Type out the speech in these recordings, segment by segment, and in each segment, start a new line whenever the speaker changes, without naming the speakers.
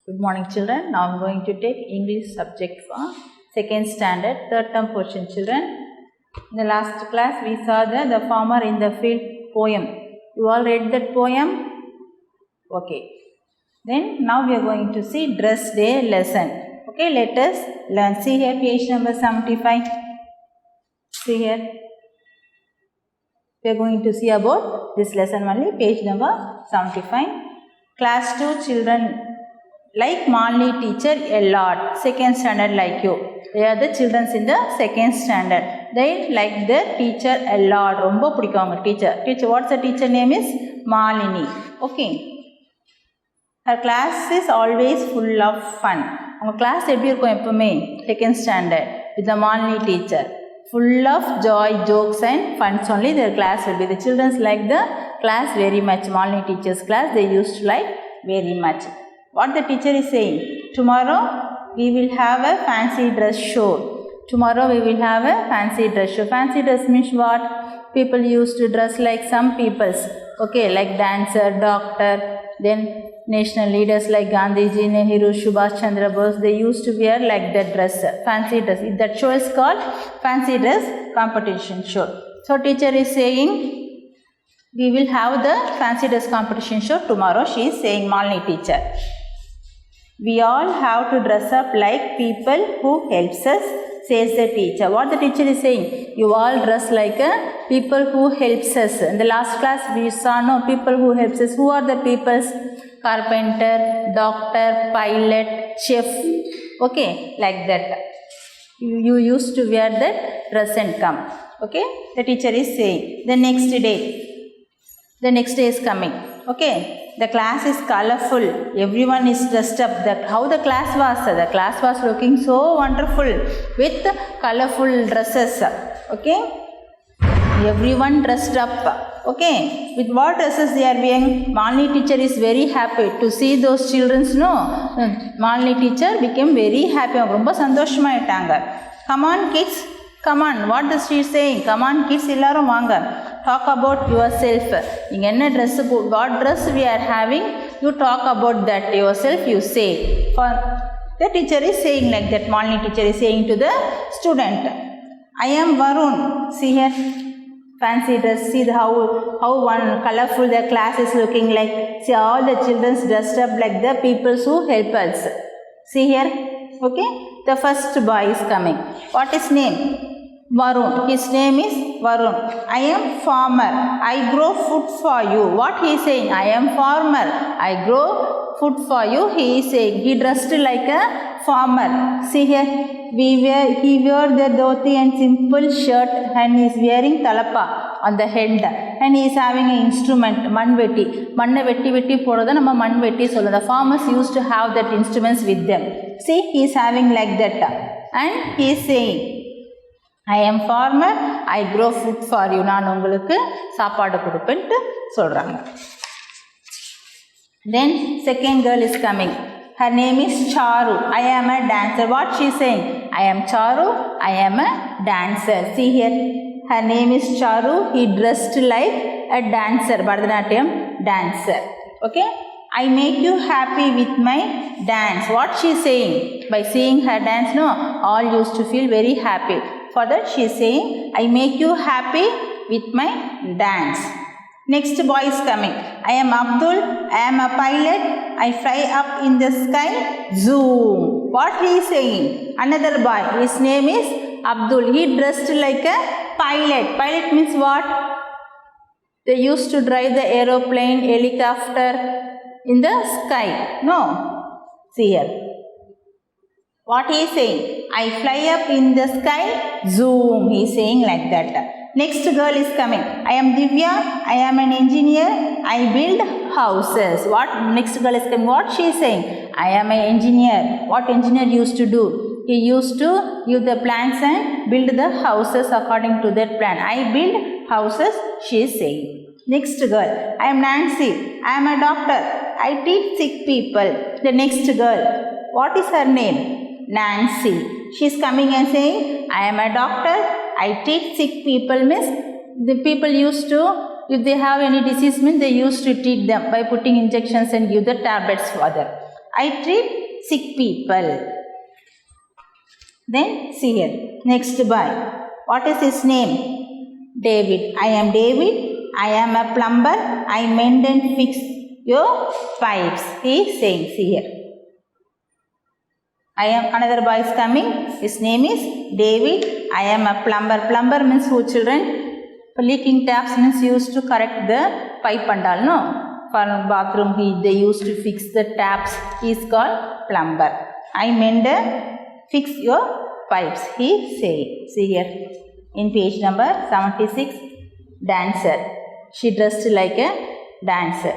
Good morning children. Now I am going to take English subject for second standard third term portion children. In the last class we saw the farmer in the field poem. You all read that poem? Okay. Then now we are going to see dress day lesson. Okay, let us learn. See here page number 75. See here. We are going to see about this lesson only, page number 75. Class 2 children like Malini teacher a lot. Second standard like you. They are the children in the second standard. They like their teacher a lot. Romba pudikavanga teacher. Teacher, what's the teacher name is? Malini. Okay. Her class is always full of fun. Our class eppadi irukum eppume second standard with the Malini teacher. Full of joy, jokes and funs only their class will be. The children like the class very much. Malini teacher's class they used to like very much. What the teacher is saying? Tomorrow we will have a fancy dress show. Tomorrow we will have a fancy dress show. Fancy dress means what? People used to dress like some peoples. Okay, like dancer, doctor, then national leaders like Gandhiji, Nehru, Subhash Chandra Bose. They used to wear like that dress, fancy dress. That show is called fancy dress competition show. So teacher is saying we will have the fancy dress competition show tomorrow. She is saying, Malini teacher. We all have to dress up like people who helps us, says the teacher. What the teacher is saying? You all dress like people who helps us. In the last class we saw no people who helps us. Who are the peoples? Carpenter, doctor, pilot, chef. Okay, like that. You used to wear that dress and come. Okay, the teacher is saying. The next day is coming. Okay, the class is colorful. Everyone is dressed up. How the class was? The class was looking so wonderful with colorful dresses. Okay, everyone dressed up. Okay, with what dresses they are wearing? Malini teacher is very happy to see those children. No, Malini teacher became very happy. Romba sandoshamayittaanga. Come on kids, come on. What is she saying? Come on kids, ellarum vaanga. Talk about yourself. Inga enna dress, what dress we are having, you talk about that yourself, you say. For the teacher is saying like that. Malini teacher is saying to the student, I am Varun. See here, fancy dress. See how one colorful the class is looking like. See all the children dressed up like the people who help us. See here. Okay, the first boy is coming. What is name? Varun. His name is Varun. I am farmer. I grow food for you. What he is saying? I am farmer. I grow food for you. He is saying. He dressed like a farmer. See here. He wear the dhoti and simple shirt and he is wearing talapa on the head. And he is having an instrument, manvetti. Manna vetti poradha nama manvetti solla. The farmers used to have that instruments with them. See, he is having like that. And he is saying, I am farmer, I grow food for you. நான் உங்களுக்கு சாப்பாடு கொடுப்பேன்ட்டு சொல்றாங்க. Then second girl is coming. Her name is Charu. I am a dancer. What she is saying? I am Charu, I am a dancer. See here. Her name is Charu. He dressed like a dancer, Bharatanatyam dancer. Okay? I make you happy with my dance. What she is saying? By seeing her dance, no, all used to feel very happy. For that she is saying, I make you happy with my dance. Next boy is coming. I am Abdul. I am a pilot. I fly up in the sky. Zoom. What he is saying? Another boy. His name is Abdul. He dressed like a pilot. Pilot means what? They used to drive the aeroplane, helicopter in the sky. No. See here. What he is saying? I fly up in the sky. Zoom. He is saying like that. Next girl is coming. I am Divya. I am an engineer. I build houses. What? Next girl is coming. What she is saying? I am an engineer. What engineer used to do? He used to use the plans and build the houses according to that plan. I build houses, she is saying. Next girl. I am Nancy. I am a doctor. I treat sick people. The next girl. What is her name? Nancy. She is coming and saying, I am a doctor, I treat sick people. Means the people used to, if they have any disease, means they used to treat them by putting injections and give the tablets for them. I treat sick people. Then see here, next boy. What is his name? David. I am David. I am a plumber. I mend and fix your pipes. He is saying, see here. I am, another boy is coming. His name is David. I am a plumber. Plumber means who, children? Leaking taps means used to correct the pipe and all, no? For bathroom, they used to fix the taps. He is called plumber. I mend and fix your pipes. He say. See here. In page number 76, dancer. She dressed like a dancer.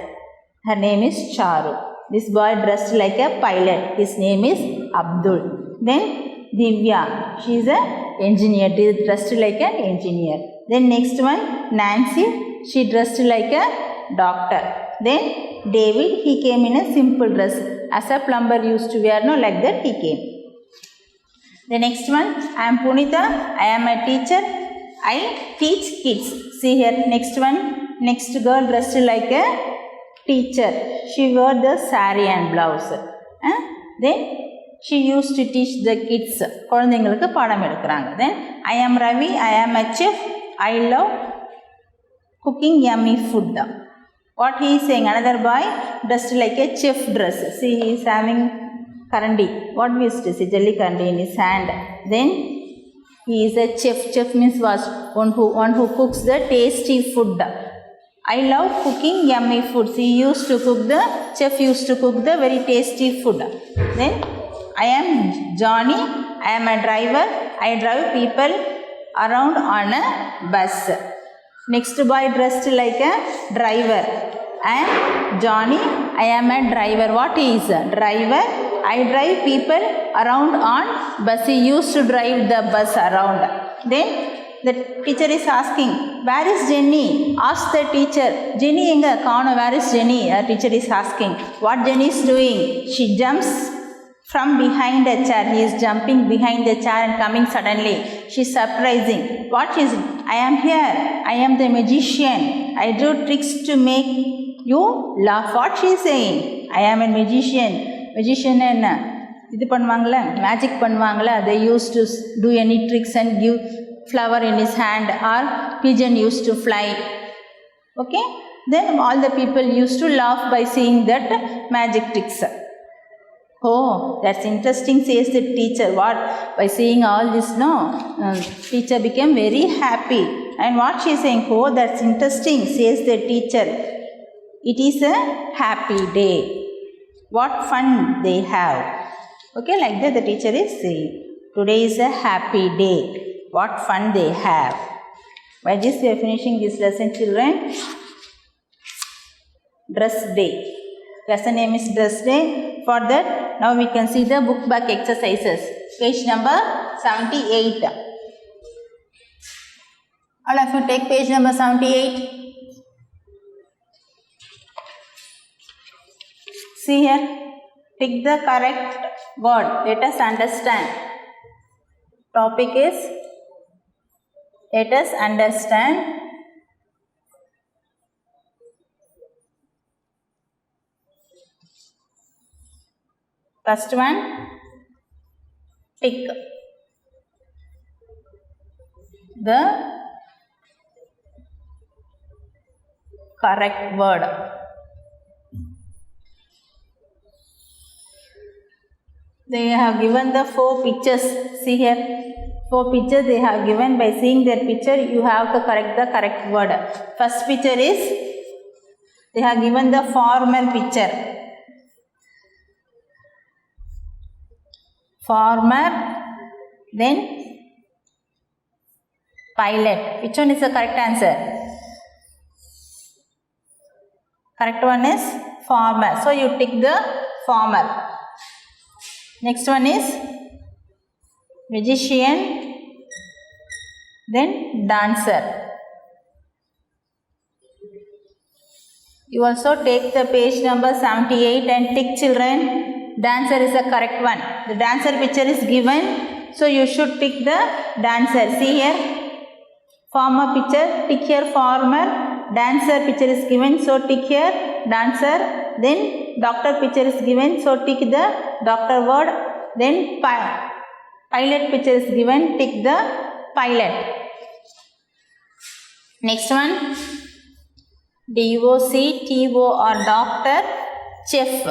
Her name is Charu. This boy dressed like a pilot. His name is Abdul. Then Divya. She is an engineer. Dressed like an engineer. Then next one, Nancy. She dressed like a doctor. Then David, he came in a simple dress. As a plumber used to wear, no, like that he came. The next one, I am Punita. I am a teacher. I teach kids. See here, next one. Next girl dressed like a teacher. She wore the saree and blouse. Then she used to teach the kids. குழந்தைங்களுக்கு பாடம் எடுக்கிறாங்க. Then I am Ravi. I am a chef. I love cooking yummy food. What he is saying? Another boy dressed like a chef dress. See, he is having karandi. What we used to see? Jelly karandi in his hand. Then he is a chef. Chef means was one who cooks the tasty food. I love cooking yummy foods. He used to cook the, chef used to cook the very tasty food. Then I am Johnny. I am a driver. I drive people around on a bus. Next boy dressed like a driver. I am Johnny. I am a driver. What is a driver? I drive people around on bus. He used to drive the bus around. Then the teacher is asking, where is Jenny? Ask the teacher. Jenny enga kaano, where is Jenny? The teacher is asking. What Jenny is doing? She jumps from behind a chair. He is jumping behind the chair and coming suddenly. She is surprising. What is it? I am here. I am the magician. I do tricks to make you laugh. What she is saying? I am a magician. Magician என்ன இது பண்ணுவாங்களே, magic பண்ணுவாங்களே, they used to do any tricks and give flower in his hand, or pigeon used to fly. Okay, then all the people used to laugh by seeing that magic tricks. Oh, that's interesting, says the teacher. What? By seeing all this, no, teacher became very happy. And what she is saying? Oh, that's interesting, says the teacher. It is a happy day. What fun they have. Okay, like that the teacher is saying. Today is a happy day. What fun they have. By this we are finishing this lesson, children. Dress day. Lesson name is Dress Day. For that, now we can see the book back exercises. Page number 78. All of you take page number 78. See here. Pick the correct word. Let us understand. Topic is, let us understand. First one, pick the correct word. They have given the 4 pictures. See here, 4 pictures they have given. By seeing their picture, you have to correct the correct word. First picture is, they have given the farmer picture. Farmer, then pilot. Which one is the correct answer? Correct one is farmer. So you tick the farmer. Next one is magician, then dancer. You also take the page number 78 and tick, children. Dancer is the correct one. The dancer picture is given, so you should tick the dancer. See here, farmer picture, tick here farmer. Dancer picture is given, so tick here dancer. then doctor picture is given, so tick the doctor word, then pilot picture is given, tick the pilot. Next one, DOCTO or doctor, chef.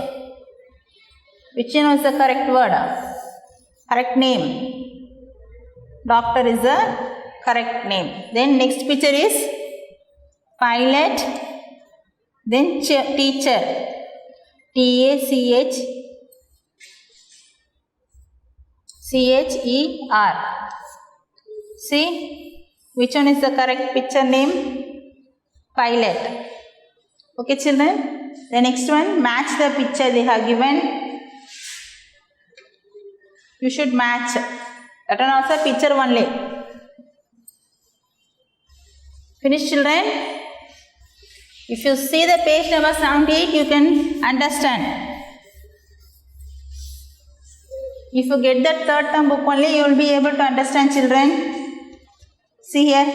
Which one is the correct word? Correct name. Doctor is the correct name. Then next picture is pilot, then teacher, TACHCHER. See which one is the correct picture name? Pilot. Okay children, the next one, match the picture they have given. You should match. That one also picture only. Finish children? If you see the page number 78, you can understand. If you get that third term book only, you will be able to understand children. See here.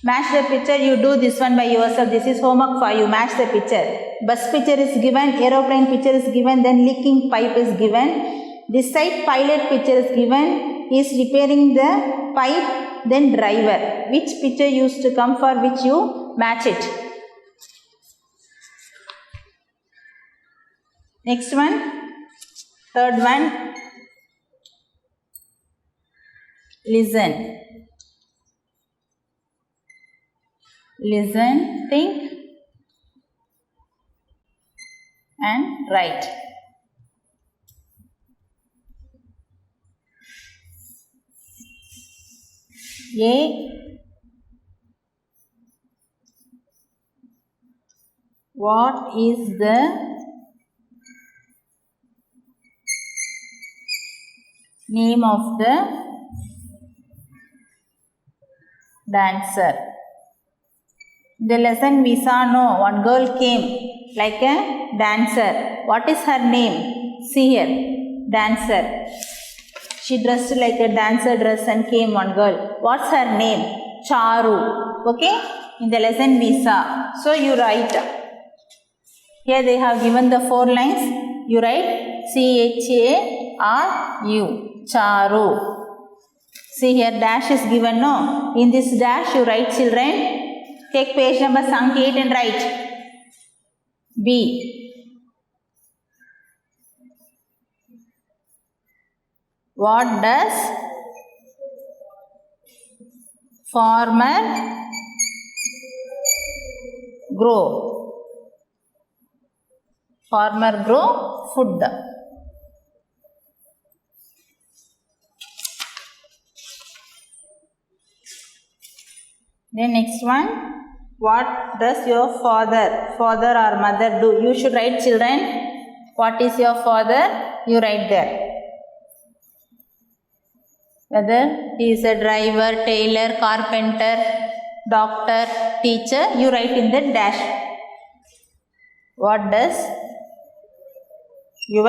Match the picture. You do this one by yourself. This is homework for you. Match the picture. Bus picture is given. Aeroplane picture is given. Then leaking pipe is given. This side pilot picture is given. He is repairing the pipe. Then driver. Which picture used to come for which you match it. Next one. Third one. Listen. Listen, think and write. A, what is the name of the dancer? The lesson we saw, no, one girl came like a dancer. What is her name? See here, dancer. She dressed like a dancer dress and came one girl. What's her name? Charu. Okay, in the lesson we saw. So you write. Here they have given the 4 lines. You write CHARU. Charu. See here, dash is given, no. In this dash you write children. Take page number 78 and write B. What does farmer grow? Farmer grow food. Then next one. What does your father or mother do? You should write children. What is your father? You write there. Whether he is a driver, tailor, carpenter, doctor, teacher, you write in the dash. What does your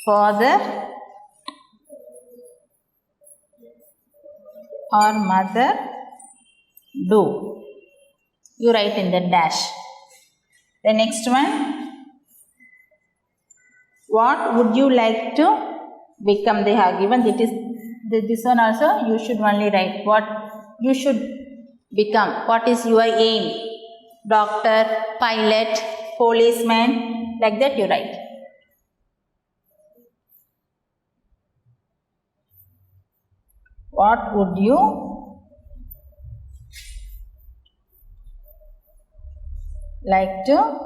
father or mother do? You write in the dash. The next one. What would you like to become? They have given. This one also you should only write. What you should become. What is your aim? Doctor, pilot, policeman. Like that you write. What would you like to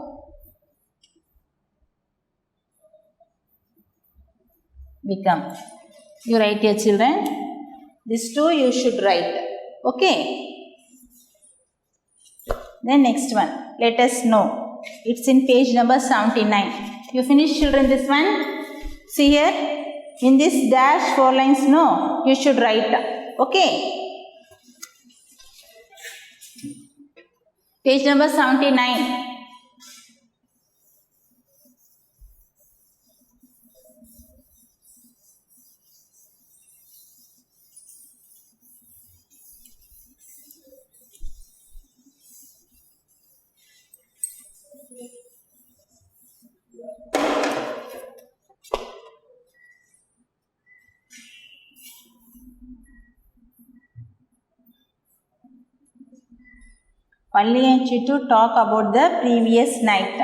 become? You write here children. These 2 you should write. Okay. Then next one. Let us know. It's in page number 79. You finish children this one? See here. In this dash 4 lines, no, you should write. Okay. Page number 79. Valli and Chittu talk about the previous night.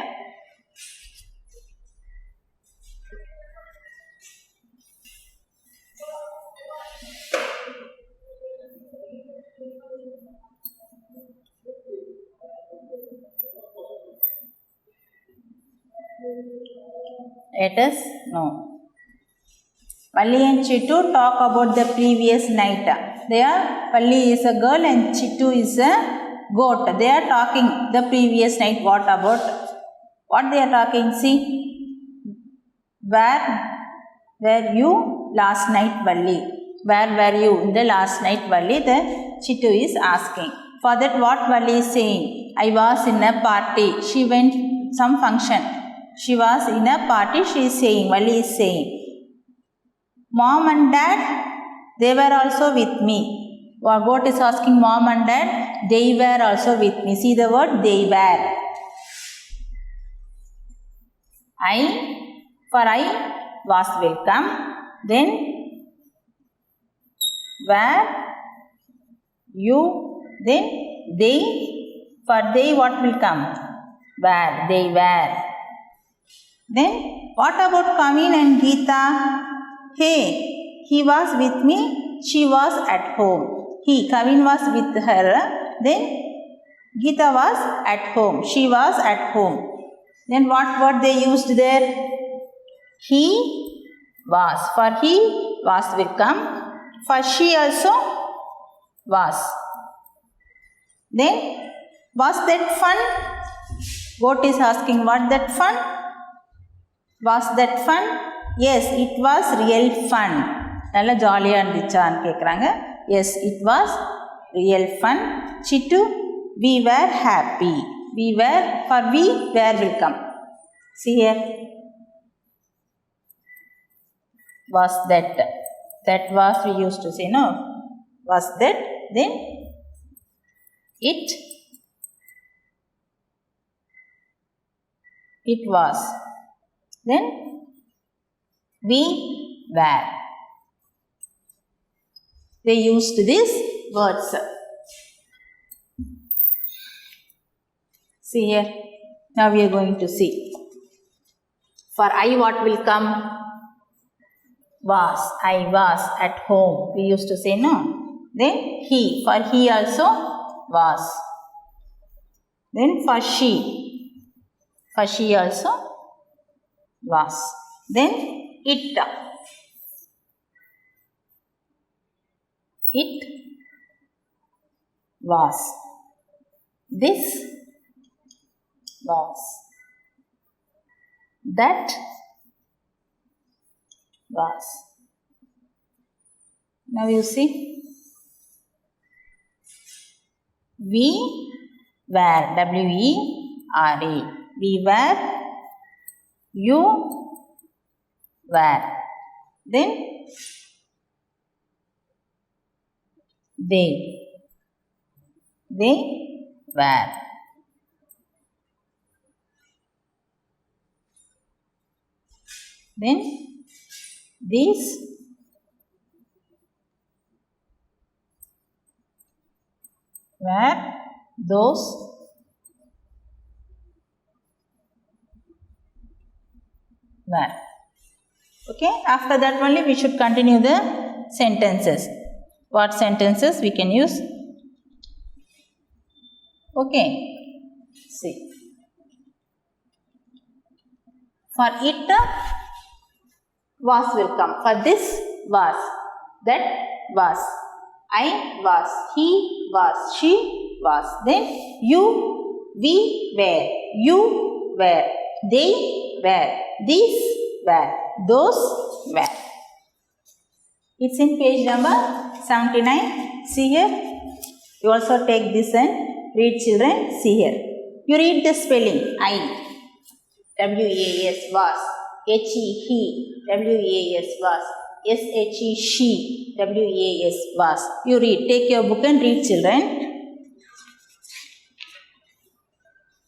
Let us know. Valli and Chittu talk about the previous night. Valli is a girl and Chittu is a goat. They are talking the previous night. What about? What they are talking? See. Where were you last night, Valli? Where were you in the last night, Valli? The Chittu is asking. For that, what Valli is saying? I was in a party. She went some function. She was in a party. She is saying. Valli is saying. Mom and Dad, they were also with me. Goat is asking Mom and Dad, they were also with me. See the word they were. For I was welcome. Then were you. Then they. For they what will come? Were. They were. Then what about Kavin and Geeta? Hey, he was with me, she was at home. Kavin was with her, then Geeta was at home, she was at home. Then what word they used there? He was. For he was will come. For she also was. Then was that fun? Goat is asking, what that fun? Was that fun? Yes, it was real fun. Nalla jolly-a irundhuchaanu kekranga. Yes, it was real fun. Chittu, we were happy. We were will come. See here. Was that? That was we used to say, no. Was that? Then it was. Then we were. They used these words. See here. Now we are going to see. For I what will come? Was. I was at home. We used to say no. Then he. For he also was. Then for she. For she also was. Then it. It was. This was. That was. Now you see. We were. W-E-R-E. We were. You were. Then they were. Then these were. Those were. Okay, after that only we should continue the sentences. What sentences we can use? Okay, see. For it was will come. For this was. That was. I was. He was. She was. Then you, we were. You were. They were. These were. Those were. It's in page number 79. See here. You also take this and read, children. See here. You read the spelling. I. W-A-S was. H-E he. W-A-S was. S-H-E she. W-A-S was. You read. Take your book and read, children.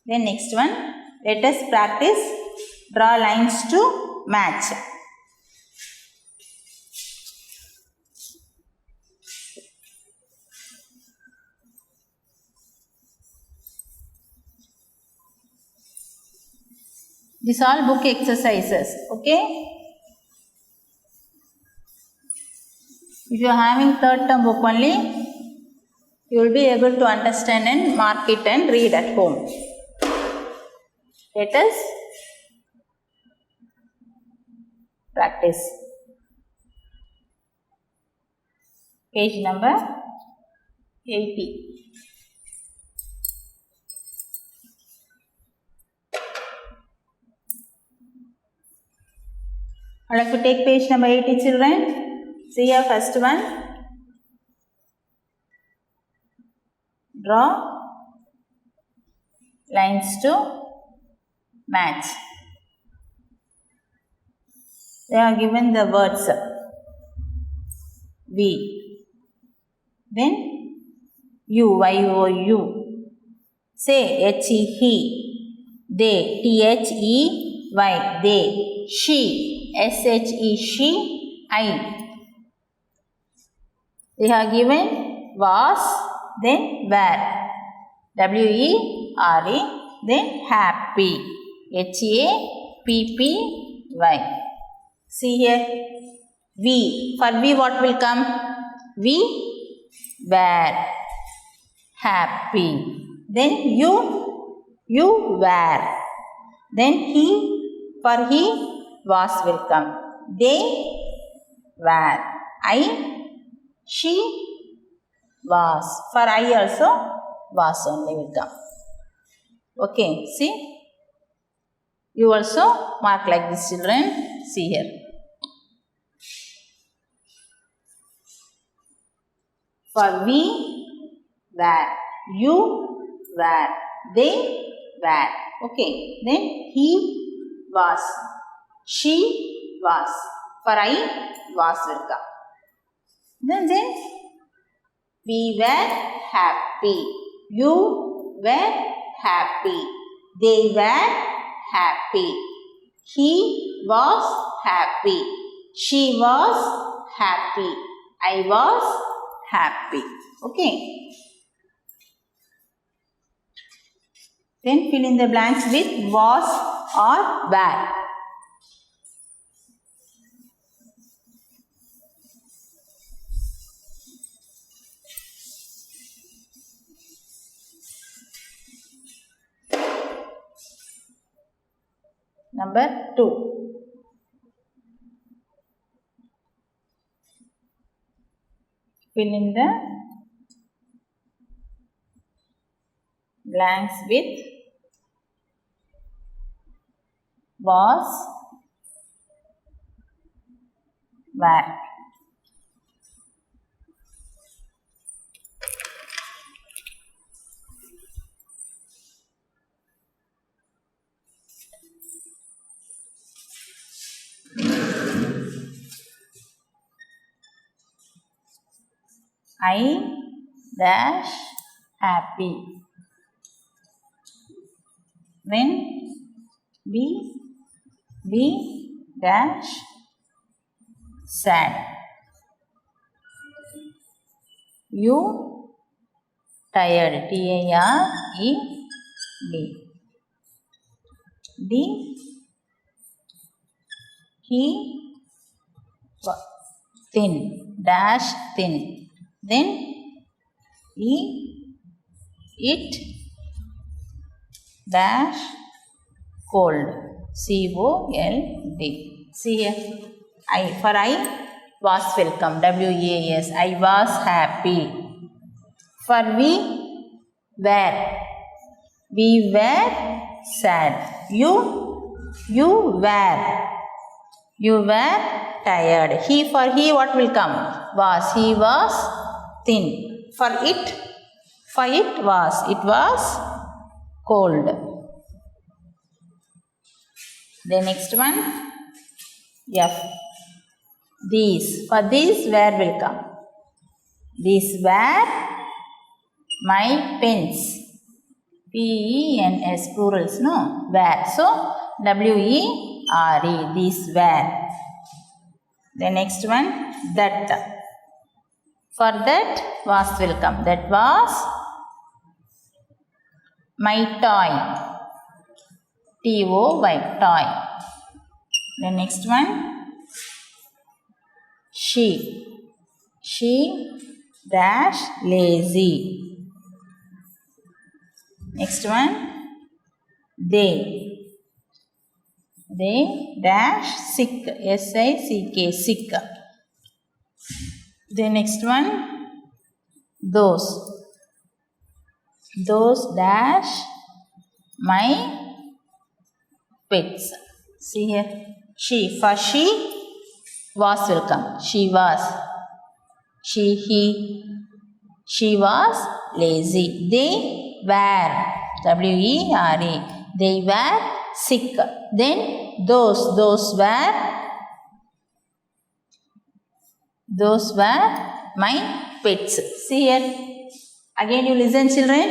Then next one. Let us practice. Draw lines to match. These all book exercises. Okay. If you are having third term book only, you will be able to understand and mark it and read at home. Let us practice. Page number 80. I'd like to take page number 80, children. See here, first one. Draw lines to match. They are given the words we, then you, you. Say he, they, they, they, she, she, I. They are given was, then were, were, then happy, happy. See here, we. For we, what will come? We were happy. Then you were. Then he, for he, was will come. They were. I, she was. For I also, was only will come. Okay, see. You also mark like this, children. See here. For we were, you were, they were. Okay. Then he was, she was. For I was will come. Then we were happy. You were happy. They were happy. He was happy. She was happy. I was happy. Okay. Then fill in the blanks with was or were. Number 2. Fill in the blanks with was, were. I dash happy. When we dash sad. You tired. T-A-R-E-D. He thin. Dash thin. Then it dash cold. C-O-L-D. See here. For I was welcome. W-A-S. I was happy. For we were. We were sad. You were. You were tired. For he, what will come? Was. He was thin. For it was. It was cold. The next one. F. These. For these, where will come? These were my pens. P-E-N-S, plurals, no? Were. So, W-E-R-E. These were. The next one. That. For that, was will come. That was my toy. T-O-Y, toy. The next one, she dash lazy. Next one, they dash sick, S-I-C-K, sick. The next one, those dash my pets. See here, she was welcome. She was lazy. They were, W-E-R-E, they were sick. Then those were my pets. See here, again you listen children,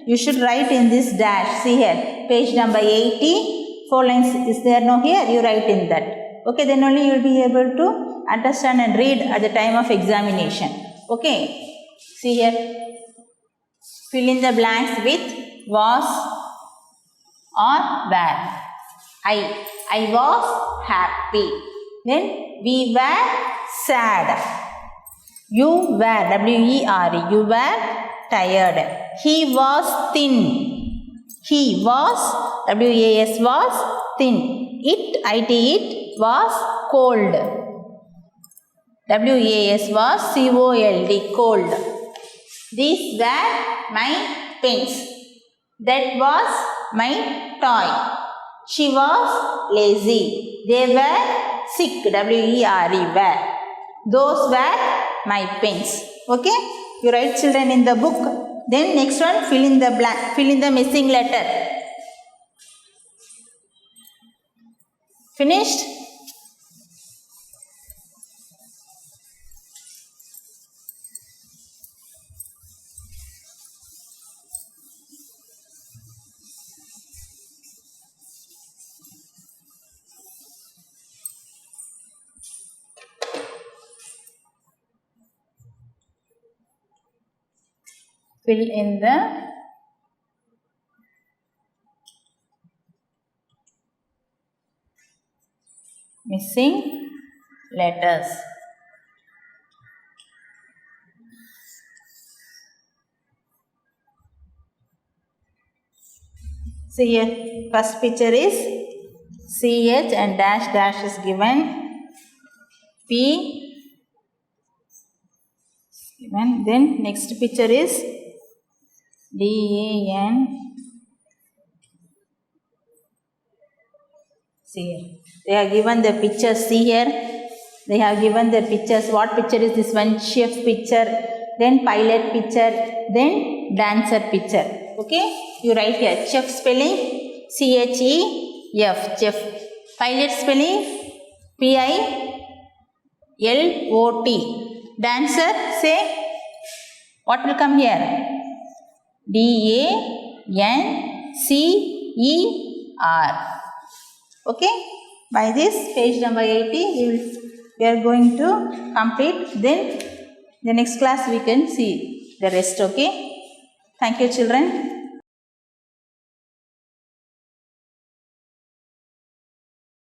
you should write in this dash. See here, page number 80, 4 lines is there, no here, you write in that. Okay, then only you will be able to understand and read at the time of examination. Okay, see here, fill in the blanks with was or were. I was happy. Then we were sad. You were, W-E-R-E, you were tired. He was thin. He was, W-A-S, was thin. It was cold. W-A-S was C-O-L-D, cold. These were my pens. That was my toy. She was lazy. They were sick, W-E-R-E, were. Those were my pens. Okay, you write children in the book. Then next one, fill in the blank, fill in the missing letter. Finished? Fill in the missing letters. See here, first picture is CH and dash is given. P given. Then next picture is D-A-N. See here, they have given the pictures. See here, they have given the pictures. What picture is this one? Chef picture, then pilot picture, then dancer picture. Okay, you write here chef spelling C-H-E-F, chef. Pilot spelling P-I-L-O-T. Dancer, say what will come here? D-A-N-C-E-R. Okay, by this page number 80 we are going to complete. Then the next class we can see the rest. Okay, thank you children.